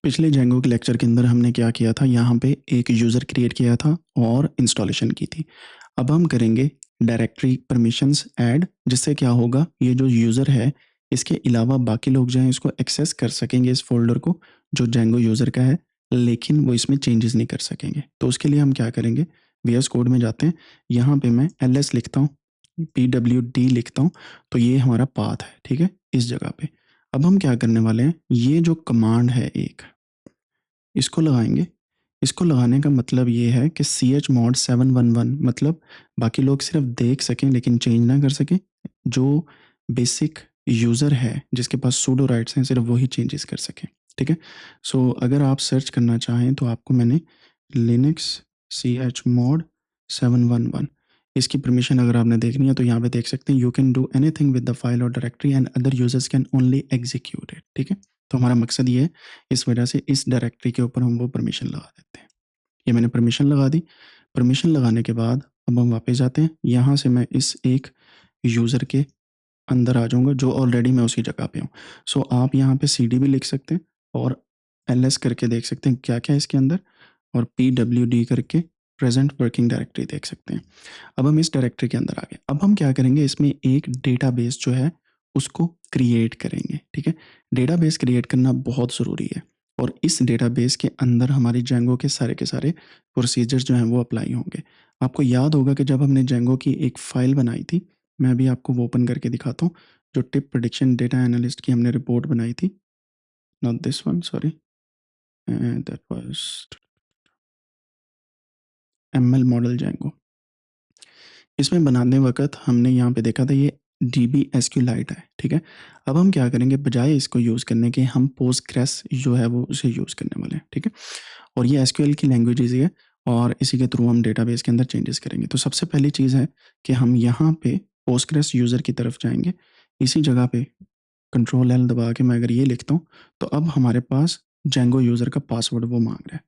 पिछले जेंगो के लेक्चर के अंदर हमने क्या किया था, यहाँ पे एक यूज़र क्रिएट किया था और इंस्टॉलेशन की थी। अब हम करेंगे डायरेक्टरी परमिशंस ऐड, जिससे क्या होगा, ये जो यूज़र है इसके अलावा बाकी लोग जो हैं इसको एक्सेस कर सकेंगे इस फोल्डर को जो जेंगो यूज़र का है, लेकिन वो इसमें चेंजेस नहीं कर सकेंगे। तो उसके लिए हम क्या करेंगे, वीएस कोड में जाते हैं, यहाँ पे मैं ls लिखता हूँ, pwd लिखता हूँ, तो ये हमारा पाथ है, ठीक है, इस जगह पे। अब हम क्या करने वाले हैं, ये जो कमांड है एक, इसको लगाएंगे। इसको लगाने का मतलब ये है कि chmod 711, मतलब बाकी लोग सिर्फ देख सकें लेकिन चेंज ना कर सकें। जो बेसिक यूज़र है जिसके पास सूडो राइट्स हैं, सिर्फ वही चेंजेस कर सकें, ठीक है। सो अगर आप सर्च करना चाहें तो आपको मैंने लिनक्स chmod 711 इसकी परमिशन अगर आपने देखनी है तो यहाँ पे देख सकते हैं, you can do anything with the file और directory and other users can only execute it, ठीक है। तो हमारा मकसद ये है, इस वजह से इस डायरेक्टरी के ऊपर हम वो परमिशन लगा देते हैं। ये मैंने परमिशन लगा दी। परमिशन लगाने के बाद अब हम वापस जाते हैं, यहाँ से मैं इस एक यूज़र के अंदर आ जाऊँगा जो ऑलरेडी मैं उसी जगह पे हूँ। सो आप यहाँ पे cd भी लिख सकते हैं और ls करके देख सकते हैं क्या क्या है इसके अंदर, और pwd करके प्रेजेंट वर्किंग डायरेक्टरी देख सकते हैं। अब हम इस डायरेक्टरी के अंदर आ गए। अब हम क्या करेंगे, इसमें एक डेटाबेस जो है उसको क्रिएट करेंगे, ठीक है। डेटाबेस क्रिएट करना बहुत ज़रूरी है और इस डेटाबेस के अंदर हमारी जेंगो के सारे प्रोसीजर्स जो हैं वो अप्लाई होंगे। आपको याद होगा कि जब हमने जेंगो की एक फ़ाइल बनाई थी, मैं अभी आपको वो ओपन करके दिखाता हूँ, जो टिप प्रेडिक्शन डेटा एनालिस्ट की हमने रिपोर्ट बनाई थी, not this one, sorry, that was ML model Django. इसमें बनाने वक़्त हमने यहाँ पे देखा था ये DB SQLite है, ठीक है। अब हम क्या करेंगे, बजाय इसको यूज़ करने के हम पोस्टग्रेस जो है वो उसे यूज़ करने वाले हैं, ठीक है। और ये SQL की लैंग्वेज ही है और इसी के थ्रू हम डेटाबेस के अंदर चेंजेस करेंगे। तो सबसे पहली चीज़ है कि हम यहाँ पे पोस्टग्रेस यूज़र की तरफ जाएंगे। इसी जगह पे कंट्रोल L दबा के मैं अगर ये लिखता हूँ तो अब हमारे पास जेंगो यूज़र का पासवर्ड वो मांग रहा है।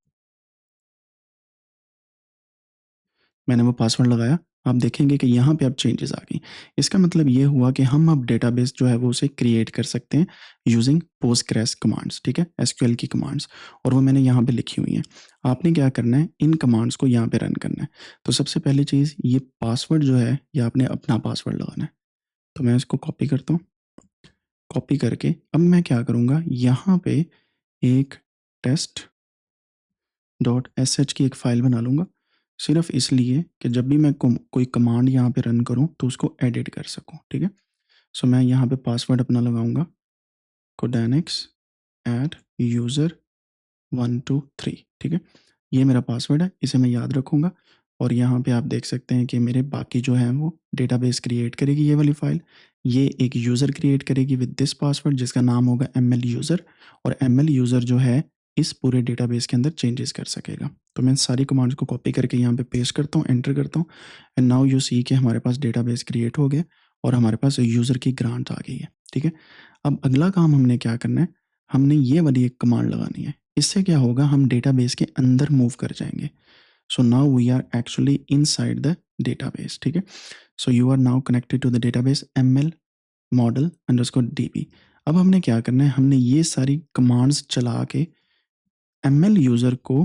मैंने वो पासवर्ड लगाया, आप देखेंगे कि यहाँ पे अब चेंजेस आ गई। इसका मतलब ये हुआ कि हम अब डेटाबेस जो है वो उसे क्रिएट कर सकते हैं यूजिंग पोस्टग्रेस कमांड्स, ठीक है, एसक्यूएल की कमांड्स, और वो मैंने यहाँ पे लिखी हुई हैं। आपने क्या करना है, इन कमांड्स को यहाँ पे रन करना है। तो सबसे पहली चीज़, ये पासवर्ड जो है ये आपने अपना पासवर्ड लगाना है। तो मैं इसको कॉपी करता हूँ। कॉपी करके अब मैं क्या करूँगा, यहाँ पे एक टेस्ट डॉट sh की एक फ़ाइल बना लूँगा, सिर्फ इसलिए कि जब भी मैं कोई कमांड यहाँ पे रन करूँ तो उसको एडिट कर सकूँ, ठीक है। सो मैं यहाँ पे पासवर्ड अपना लगाऊंगा, कोडेनिक्स एट यूज़र 123, ठीक है। ये मेरा पासवर्ड है, इसे मैं याद रखूँगा। और यहाँ पे आप देख सकते हैं कि मेरे बाकी जो हैं वो डेटाबेस क्रिएट करेगी ये वाली फ़ाइल, ये एक यूज़र क्रिएट करेगी विद दिस पासवर्ड जिसका नाम होगा ml यूज़र, और ml यूज़र जो है इस पूरे डेटाबेस के अंदर चेंजेस कर सकेगा। तो मैं सारी कमांड्स को कॉपी करके यहाँ पे पेस्ट करता हूँ, एंटर करता हूँ, एंड नाउ यू सी कि हमारे पास डेटाबेस क्रिएट हो गया और हमारे पास यूज़र की ग्रांट आ गई है, ठीक है। अब अगला काम हमने क्या करना है, हमने ये वाली एक कमांड लगानी है। इससे क्या होगा, हम डेटाबेस के अंदर मूव कर जाएंगे। So now we are actually inside the database, ठीक है। So you are now connected to the database ml model underscore db। अब हमने क्या करना है, हमने ये सारी कमांड्स चला के ml यूज़र को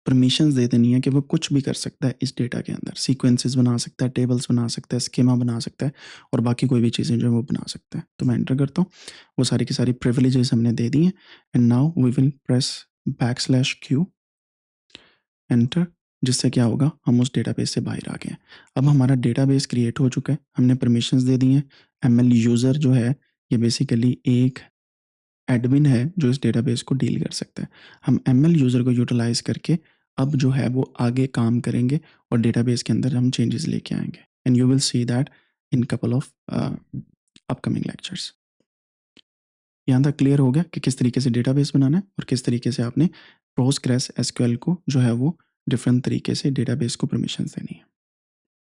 परमिशंस दे देनी है कि वो कुछ भी कर सकता है इस डेटा के अंदर, सीक्वेंसेस बना सकता है, टेबल्स बना सकता है, स्कीमा बना सकता है, और बाकी कोई भी चीज़ें जो है वो बना सकता है। तो मैं एंटर करता हूँ, वो सारी की सारी प्रिविलेजेस हमने दे दी हैं, and now we will press \q enter, जिससे क्या होगा, हम उस डेटाबेस से बाहर आ गए हैं। अब हमारा डेटाबेस क्रिएट हो चुका है, हमने परमिशंस दे दी हैं। ml यूज़र जो है ये बेसिकली एक एडमिन है जो इस डेटाबेस को डील कर सकता है। हम ml यूज़र को यूटिलाइज़ करके अब जो है वो आगे काम करेंगे और डेटाबेस के अंदर हम चेंजेस लेके आएंगे, and you will see that in couple of upcoming lectures. यहाँ तक क्लियर हो गया कि किस तरीके से डेटाबेस बनाना है और किस तरीके से आपने पोस्टग्रेस एसक्यूएल को जो है वो डिफरेंट तरीके से डेटाबेस को परमिशन देनी है।